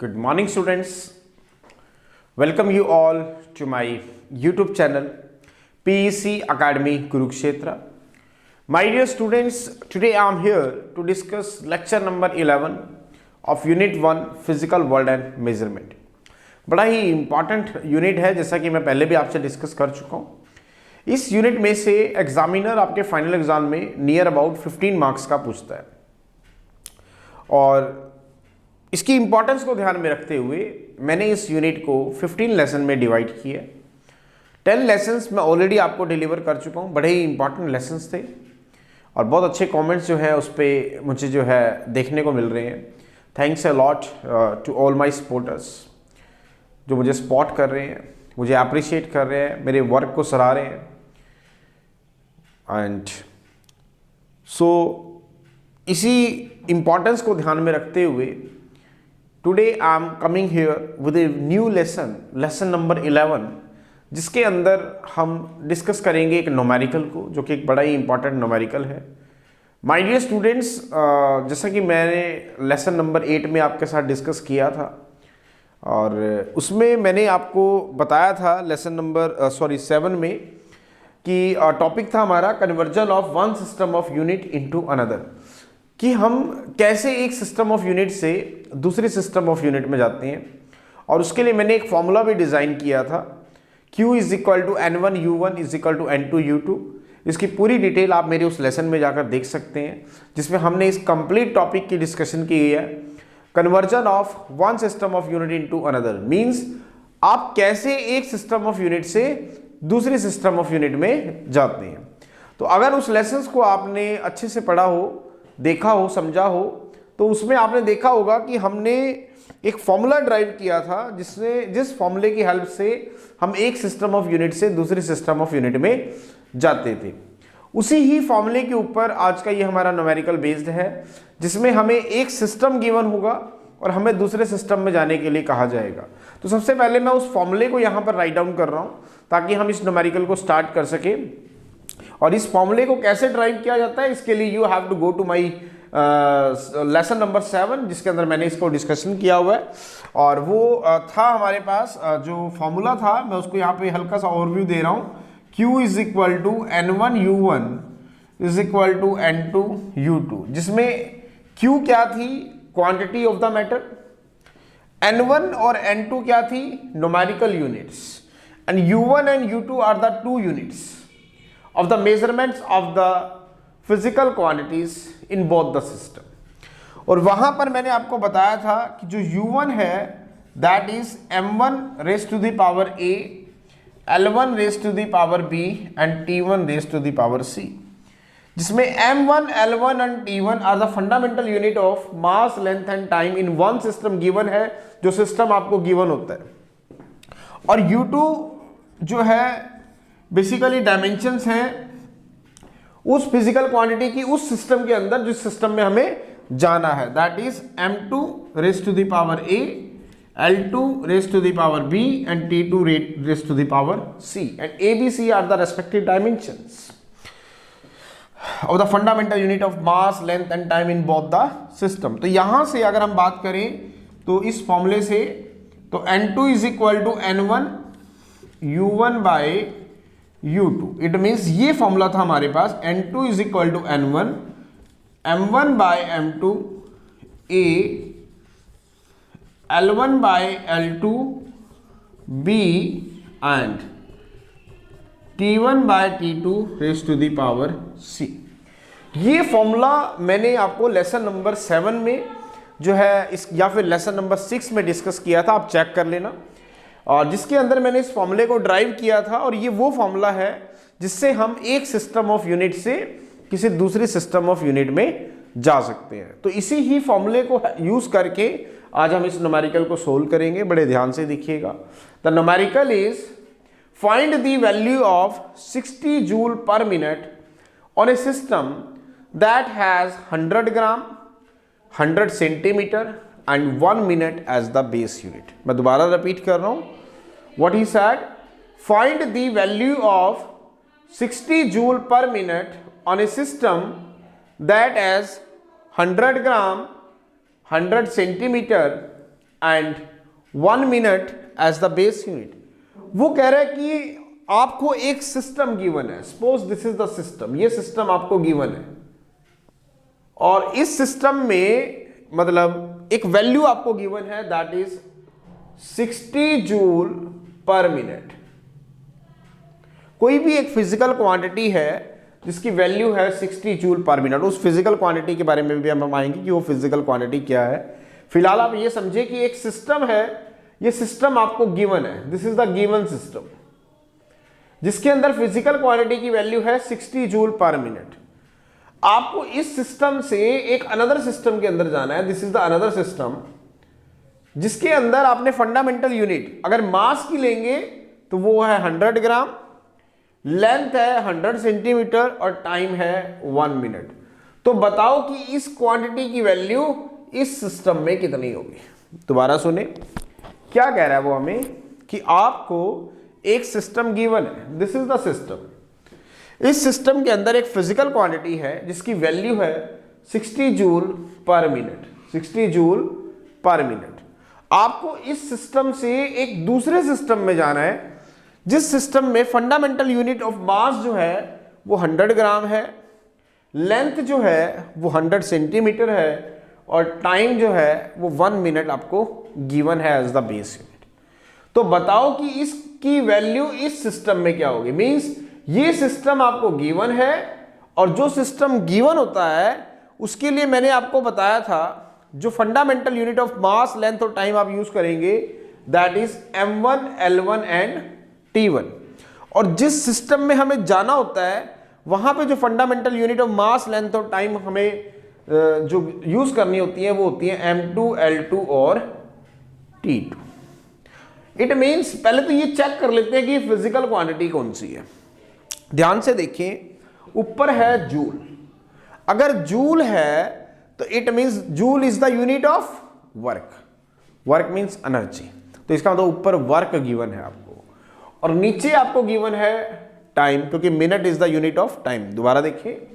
Good morning, students. Welcome you all to my YouTube channel, PEC Academy Kurukshetra. My dear students, today I am here to discuss lecture number 11 of Unit 1 Physical World and Measurement. बड़ा ही important unit है, जैसा कि मैं पहले भी आपसे discuss कर चुका हूँ। इस यूनिट में से एग्जामिनर आपके फाइनल एग्जाम में नियर अबाउट 15 मार्क्स का पूछता है और इसकी इंपॉर्टेंस को ध्यान में रखते हुए मैंने इस यूनिट को 15 लेसन में डिवाइड किया। 10 लेसन्स मैं ऑलरेडी आपको डिलीवर कर चुका हूँ। बड़े ही इंपॉर्टेंट लेसन्स थे और बहुत अच्छे कमेंट्स जो है उस पर मुझे जो है देखने को मिल रहे हैं। Thanks a lot to all my supporters जो मुझे सपोर्ट कर रहे हैं, मुझे अप्रिशिएट कर रहे हैं, मेरे वर्क को सराह रहे हैं। एंड सो इसी इम्पॉर्टेंस को ध्यान में रखते हुए today I am coming here with a new lesson number 11, जिसके अंदर हम डिस्कस करेंगे एक न्यूमेरिकल को, जो कि एक बड़ा ही इंपॉर्टेंट न्यूमेरिकल है। माय डियर स्टूडेंट्स, जैसा कि मैंने लेसन नंबर 8 में आपके साथ डिस्कस किया था और उसमें मैंने आपको बताया था लेसन नंबर 7 में कि टॉपिक था हमारा conversion of one system of unit into another, कि हम कैसे एक सिस्टम ऑफ यूनिट से दूसरे सिस्टम ऑफ यूनिट में जाते हैं। और उसके लिए मैंने एक फॉर्मूला भी डिज़ाइन किया था, Q is equal to N1 U1 is equal to N2 U2। इसकी पूरी डिटेल आप मेरे उस लेसन में जाकर देख सकते हैं, जिसमें हमने इस कंप्लीट टॉपिक की डिस्कशन की है। Conversion of one system of unit into another means आप कैसे एक सिस्टम ऑफ यूनिट से दूसरे सिस्टम ऑफ यूनिट में जाते हैं। तो अगर उस लेसन को आपने अच्छे से पढ़ा हो, देखा हो, समझा हो, तो उसमें आपने देखा होगा कि हमने एक फॉर्मूला ड्राइव किया था जिस फॉर्मूले की हेल्प से हम एक सिस्टम ऑफ यूनिट से दूसरे सिस्टम ऑफ यूनिट में जाते थे। उसी ही फॉर्मूले के ऊपर आज का ये हमारा न्यूमेरिकल बेस्ड है, जिसमें हमें एक सिस्टम गिवन होगा और हमें दूसरे सिस्टम में जाने के लिए कहा जाएगा। तो सबसे पहले मैं उस फॉर्मूले को यहाँ पर राइट डाउन कर रहा हूँ ताकि हम इस न्यूमेरिकल को स्टार्ट कर सकें। और इस फॉर्मूले को कैसे ड्राइव किया जाता है, इसके लिए you have to go to my lesson number 7, जिसके अंदर मैंने इसको डिस्कशन किया हुआ है। और वो था हमारे पास जो फॉर्मूला था, मैं उसको यहाँ पे हल्का सा ओवरव्यू दे रहा हूँ। Q is equal to N1 U1 is equal to N2 U2, जिसमें Q क्या थी, quantity of the matter, N1 और N2 क्या थी, numerical units, and U1 and U2 are the two units of the measurements of the physical quantities in both the system। और वहां पर मैंने आपको बताया था कि जो U1 है that is M1 raised to the power A, L1 raised to the power B and T1 raised to the power C, जिसमें M1, L1 and T1 are the fundamental unit of mass, length and time in one system given है, जो system आपको given होता है। और U2 जो है basically dimensions हैं उस फिजिकल क्वांटिटी की उस सिस्टम के अंदर जिस सिस्टम में हमें जाना है, that is M2 raise to the power A, L2 raise to the power B and T2 raise to the power C, and A, B, C are the respective dimensions of the fundamental unit of mass, length and time in both the system. तो यहां से अगर हम बात करें तो इस फॉर्मूले से तो N2 is equal to N1 U1 by U2, it means ये फॉर्मूला था हमारे पास, N2 is equal to N1 M1 by M2 A, L1 by L2 B and T1 by T2 raise to the power C। ये formula मैंने आपको lesson number 7 में जो है इस या फिर लेसन नंबर 6 में डिस्कस किया था, आप चेक कर लेना। और जिसके अंदर मैंने इस फॉर्मूले को ड्राइव किया था और ये वो फॉर्मूला है जिससे हम एक सिस्टम ऑफ यूनिट से किसी दूसरे सिस्टम ऑफ यूनिट में जा सकते हैं। तो इसी ही फॉर्मूले को यूज करके आज हम इस न्यूमेरिकल को सोल्व करेंगे। बड़े ध्यान से देखिएगा। The numerical is find the value of 60 joule per minute on a system that has 100 gram, 100 centimetre and 1 minute as the base unit. मैं दोबारा रिपीट कर रहा हूं। What he said, find the value of 60 joule per minute on a system that has 100 gram, 100 centimeter and 1 minute as the base unit. वो कह रहा है कि आपको एक सिस्टम गिवन है, suppose this is the system, ये सिस्टम आपको गिवन है और इस सिस्टम में मतलब एक वैल्यू आपको गिवन है that is 60 joule per minute. कोई भी एक फिजिकल क्वांटिटी है जिसकी वैल्यू है 60 जूल पर मिनट। उस फिजिकल क्वांटिटी के बारे में भी हम आएंगे कि वो फिजिकल क्वांटिटी क्या है। फिलहाल आप ये समझे कि एक सिस्टम है, ये सिस्टम आपको गिवन है, this is the given system, जिसके अंदर फिजिकल क्वांटिटी की वैल्यू है 60 जूल पर मिनट। आपको इस सिस्टम से एक अनदर सिस्टम के अंदर जाना है, this is the another system, जिसके अंदर आपने फंडामेंटल यूनिट अगर मास की लेंगे तो वो है 100 ग्राम, लेंथ है 100 सेंटीमीटर और टाइम है 1 मिनट। तो बताओ कि इस क्वांटिटी की वैल्यू इस सिस्टम में कितनी होगी। दोबारा सुने क्या कह रहा है वो हमें कि आपको एक सिस्टम गिवन है, दिस इज द सिस्टम। इस सिस्टम के अंदर एक फिजिकल क्वांटिटी है जिसकी वैल्यू है 60 joule per minute, 60 joule per minute. आपको इस सिस्टम से एक दूसरे सिस्टम में जाना है जिस सिस्टम में फंडामेंटल यूनिट ऑफ मास जो है वो 100 ग्राम है, लेंथ जो है वो 100 सेंटीमीटर है और टाइम जो है वो 1 मिनट आपको गिवन है एज द बेस यूनिट। तो बताओ कि इसकी वैल्यू इस सिस्टम में क्या होगी। मींस ये सिस्टम आपको गिवन है और जो सिस्टम गिवन होता है उसके लिए मैंने आपको बताया था जो fundamental unit of mass, length और टाइम आप यूज करेंगे that is m1, l1 and t1। और जिस सिस्टम में हमें जाना होता है वहां पे जो fundamental unit of mass, length और टाइम हमें जो यूज करनी होती है वो होती है m2, l2 और t2। इट मींस पहले तो ये चेक कर लेते हैं कि फिजिकल क्वांटिटी कौन सी है। ध्यान से देखें, ऊपर है जूल। अगर जूल है तो it means joule is the unit of work, work means energy. तो इसका मतलब ऊपर वर्क गिवन है आपको और नीचे आपको गिवन है टाइम, क्योंकि minute is the unit of time. दोबारा देखिए,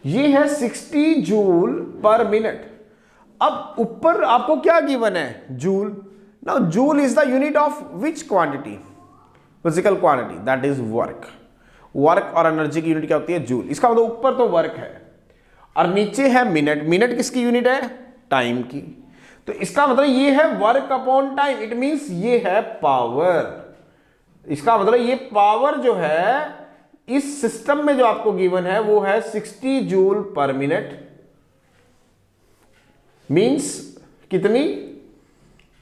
ये है 60 जूल पर मिनट। अब ऊपर आपको क्या गिवन है, joule. Now joule is the unit of which quantity, physical quantity, that is work. Work और एनर्जी की यूनिट क्या होती है, जूल। इसका मतलब ऊपर तो वर्क है और नीचे है मिनट। मिनट किसकी यूनिट है, टाइम की। तो इसका मतलब ये है work upon time, it means ये है पावर। इसका मतलब ये पावर जो है इस सिस्टम में जो आपको गिवन है वो है 60 जूल पर मिनट। मींस कितनी,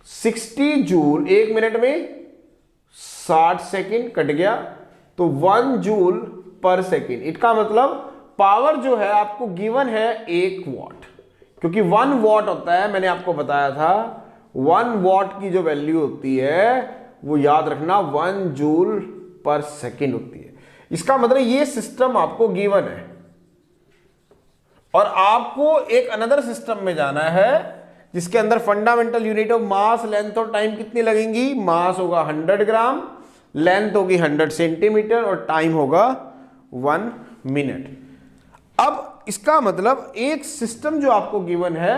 60 जूल, एक मिनट में 60 सेकेंड कट गया तो 1 जूल पर सेकेंड। इसका मतलब पावर जो है आपको गिवन है 1 वॉट, क्योंकि 1 वॉट होता है, मैंने आपको बताया था 1 वॉट की जो वैल्यू होती है वो याद रखना 1 जूल पर सेकेंड होती है। इसका मतलब ये सिस्टम आपको गिवन है और आपको एक अनदर सिस्टम में जाना है जिसके अंदर fundamental unit of mass, length और टाइम कितनी लगेंगी। मास होगा 100 ग्राम, लेंथ होगी 100 सेंटीमीटर और टाइम होगा 1 मिनट। अब इसका मतलब एक सिस्टम जो आपको गिवन है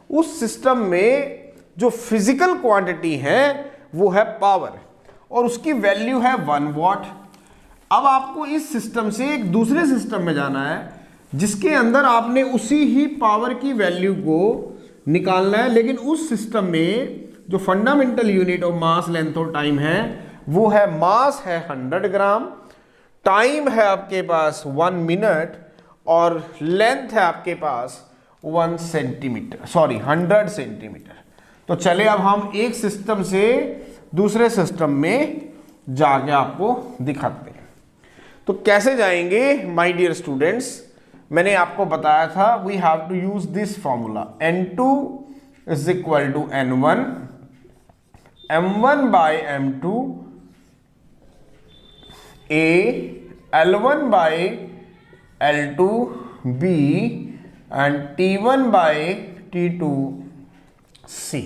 उस सिस्टम में जो फिजिकल क्वांटिटी है वो है पावर और उसकी वैल्यू है 1 वॉट। अब आपको इस सिस्टम से एक दूसरे सिस्टम में जाना है जिसके अंदर आपने उसी ही पावर की वैल्यू को निकालना है, लेकिन उस सिस्टम में जो fundamental unit of mass, length और टाइम है वो है, मास है 100 ग्राम, टाइम है आपके पास 1 मिनट और लेंथ है आपके पास 1 सेंटीमीटर, सॉरी 100 सेंटीमीटर। तो चले अब हम एक सिस्टम से दूसरे सिस्टम में जाके आपको दिखाते हैं। तो कैसे जाएंगे माय डियर स्टूडेंट्स, मैंने आपको बताया था we have to use this formula, N2 is equal to N1, M1 by M2 A, L1 by L2 B and T1 by T2 C।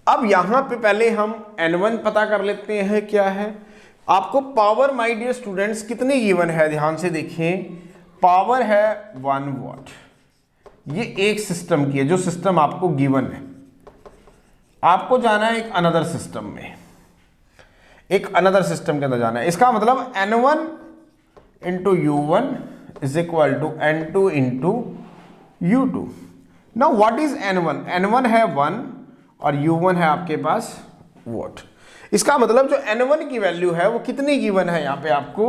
अब यहां पे पहले हम N1 पता कर लेते हैं क्या है। आपको पावर माय डियर स्टूडेंट्स कितनी गिवन है, ध्यान से देखिए, पावर है 1 वॉट। ये एक सिस्टम की है जो सिस्टम आपको गिवन है। आपको जाना है एक अनदर सिस्टम में, एक अनदर सिस्टम के अंदर जाना है। इसका मतलब N1 into U1 is equal to N2 into U2। Now what is N1? N1 है 1 और U1 है आपके पास वॉट। इसका मतलब जो N1 की वैल्यू है वो कितनी गिवन है, यहाँ पे आपको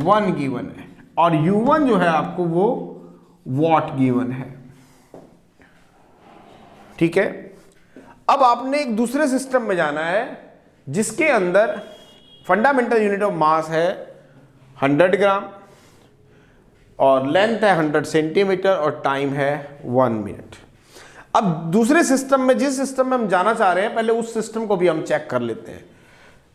1 गिवन है, और U1 जो है आपको वो वॉट गिवन है। ठीक है, अब आपने एक दूसरे सिस्टम में जाना है जिसके अंदर फंडामेंटल यूनिट ऑफ मास है 100 ग्राम और लेंथ है 100 सेंटीमीटर और टाइम है 1 मिनट। अब दूसरे सिस्टम में, जिस सिस्टम में हम जाना चाह रहे हैं, पहले उस सिस्टम को भी हम चेक कर लेते हैं।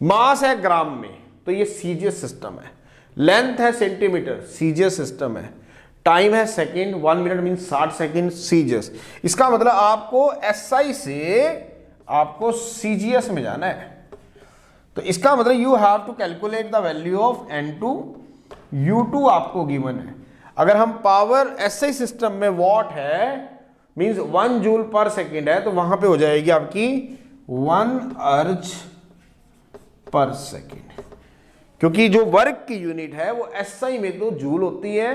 मास है ग्राम में, तो ये सीजीएस सिस्टम है। लेंथ है सेंटीमीटर, सीजीएस सिस्टम है। टाइम है second, 1 minute mean 60 second, CGS. इसका मतलब आपको एसआई से आपको सीजीएस में जाना है। तो इसका मतलब you have to calculate the value of N2, U2 आपको गिवन है। अगर हम पावर एसआई सिस्टम में वॉट है मींस 1 जूल पर सेकेंड है, तो वहां पे हो जाएगी आपकी 1 अर्ज पर सेकेंड, क्योंकि जो वर्क की यूनिट है वो एसआई में तो जूल होती है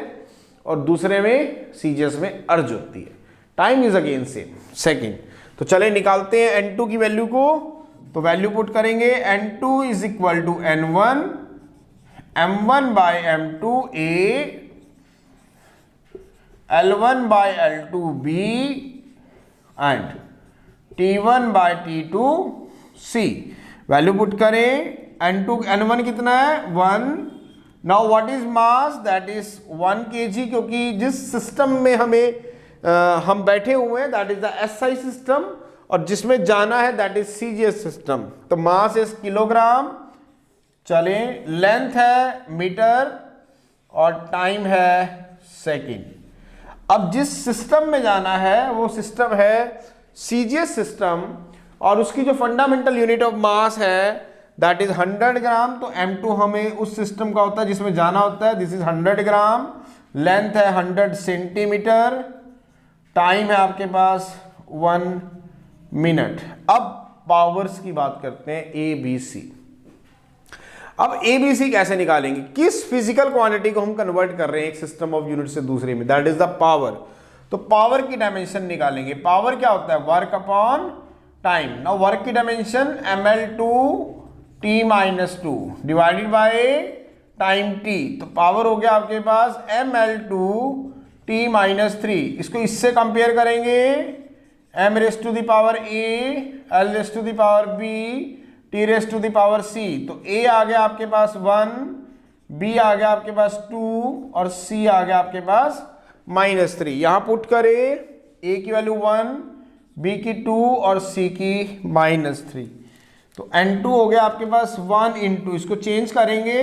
और दूसरे में सीजीएस में अर्ज होती है। Time is again same, second. तो चले निकालते हैं N2 की वैल्यू को। तो वैल्यू पुट करेंगे, N2 is equal to N1 M1 by M2 A L1 by L2 B and T1 by T2 C। Value put करें, N1 कितना है 1। Now what is mass? That is 1 kg, क्योंकि जिस system में हम बैठे हुए हैं that is the SI system, और जिसमें जाना है दैट इज सीजीएस सिस्टम। तो मास इज किलोग्राम। चले, लेंथ है मीटर और टाइम है सेकेंड। अब जिस सिस्टम में जाना है वो सिस्टम है सीजीएस सिस्टम, और उसकी जो फंडामेंटल यूनिट ऑफ मास है दैट इज 100 ग्राम। तो M2 हमें उस सिस्टम का होता है जिसमें जाना होता है, दिस इज 100 ग्राम। लेंथ है 100 सेंटीमीटर, टाइम है आपके पास 1 मिनट। अब पावर्स की बात करते हैं, ABC। अब ABC कैसे निकालेंगे? किस फिजिकल क्वांटिटी को हम कन्वर्ट कर रहे हैं एक सिस्टम ऑफ यूनिट से दूसरे में, दैट इज द पावर। तो पावर की डायमेंशन निकालेंगे। पावर क्या होता है? Work upon time. Now work की dimension ml2 t-2 divided by time t। तो पावर हो गया आपके पास ml2 t-3। इसको इससे कंपेयर करेंगे, m raise to the power a, l raise to the power b, t raise to the power c। तो a आ गया आपके पास 1, b आ गया आपके पास 2 और c आ गया आपके पास -3। यहां पुट करें, a की वैल्यू 1, b की 2 और c की -3। तो N2 हो गया आपके पास 1 इंटू, इसको चेंज करेंगे,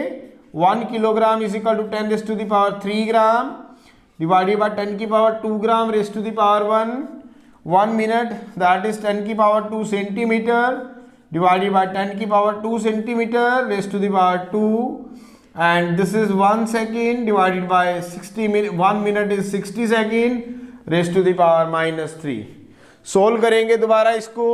1 kilogram is equal to 10 raise to the power 3 gram divided by 10 की power 2 gram raise to the power 1 minute, that is 10 की पावर 2 सेंटीमीटर divided by 10 की power 2 centimetre raise to the power 2, and this is 1 second divided by 60 minute, 1 minute is 60 second raise to the power -3। Solve करेंगे दोबारा इसको।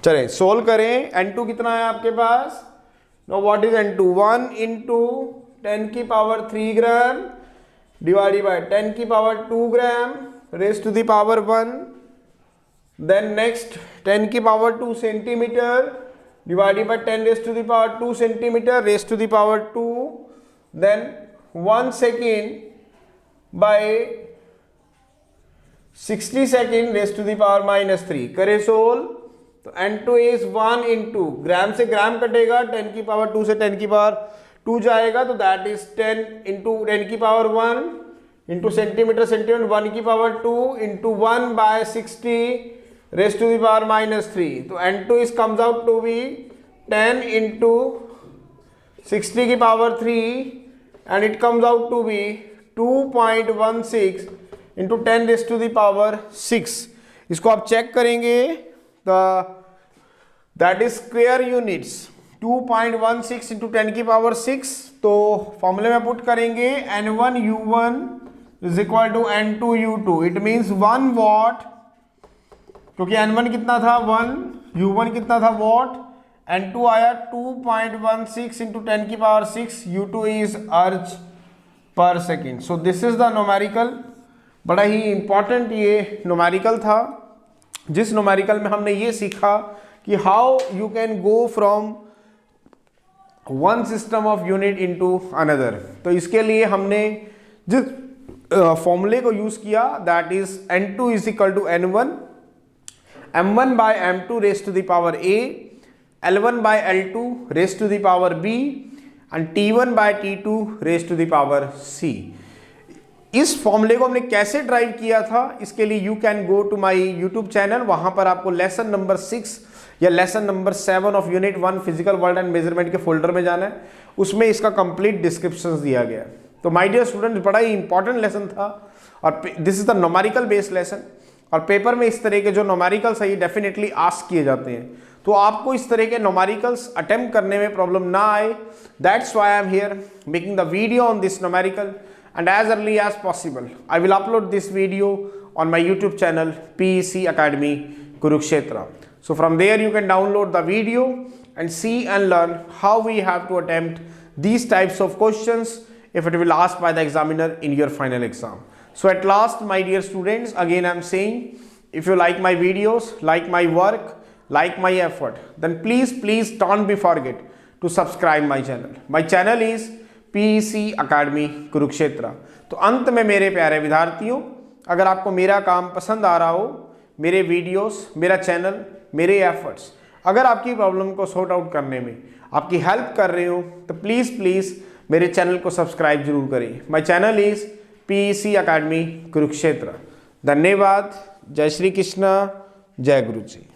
चलें solve करें। N2 कितना है आपके पास? No what is N2? 1 into 10 की पावर 3 ग्राम डिवाइडेड बाय 10 की power 2 gram raise to the power 1, then next 10 की power 2 centimetre divided by 10 raise to the power 2 centimetre raise to the power 2, then 1 second by 60 second raise to the power -3। करें solve. तो N2 is 1 into, ग्राम से ग्राम कटेगा, 10 की power 2 से 10 की power 2 जाएगा, तो दैट इज 10 इंटू 10 की पावर 1 इंटू सेंटीमीटर सेंटीमीटर 1 की power 2 into 1 by 60 raise to the power -3। तो N2 is comes out to be 10 into 60 की power 3 and it comes out to be 2.16 into 10 raised to the power 6. इसको आप check करेंगे that is square units 2.16 into 10 की power 6, तो फॉर्मूले में put करेंगे N1 U1 is equal to N2 U2. It means 1 what, क्योंकि N1 कितना था 1, U1 कितना था वॉट, N2 आया 2.16 into 10 की पावर 6, U2 is अर्ज पर second. So this is the numerical. बड़ा ही इंपॉर्टेंट ये न्यूमेरिकल था, जिस न्यूमेरिकल में हमने ये सीखा कि how you can go from one system of unit into another. तो इसके लिए हमने जिस फॉर्मूले को यूज किया that is N2 is equal to N1 M1 by M2 raise to the power A, L1 by L2 raise to the power B and T1 by T2 raise to the power C. इस फॉर्मूले को हमने कैसे drive किया था, इसके लिए you can go to my YouTube channel. वहां पर आपको लेसन नंबर 6 या lesson number 7 of unit 1 physical world and measurement के फोल्डर में जाना है. उसमें इसका कंप्लीट डिस्क्रिप्शन दिया गया है. तो माय डियर स्टूडेंट्स, बड़ा ही इंपॉर्टेंट लेसन था और this is the numerical based lesson. और पेपर में इस तरह के जो न्यूमेरिकल्स है ये डेफिनेटली आस्क किए जाते हैं. तो आपको इस तरह के न्यूमेरिकल्स अटेम्प्ट करने में प्रॉब्लम ना आए, that's why I am here making the video on this numerical. And as early as possible, I will upload this video on my YouTube channel PEC Academy Kurukshetra. So from there you can download the video and see and learn how we have to attempt these types of questions if it will asked by the examiner in your final exam. So at last, my dear students, again I am saying, if you like my videos, like my work, like my effort, then please don't be forget to subscribe my channel. My channel is PEC Academy Kurukshetra. तो अंत में मेरे प्यारे विद्यार्थियों, अगर आपको मेरा काम पसंद आ रहा हो, मेरे वीडियोस, मेरा चैनल, मेरे एफर्ट्स अगर आपकी प्रॉब्लम को सॉर्ट आउट करने में आपकी हेल्प कर रहे हो, तो प्लीज़ मेरे चैनल को सब्सक्राइब जरूर करें. My channel is PEC Academy Kurukshetra. धन्यवाद. जय श्री कृष्ण. जय गुरु जी.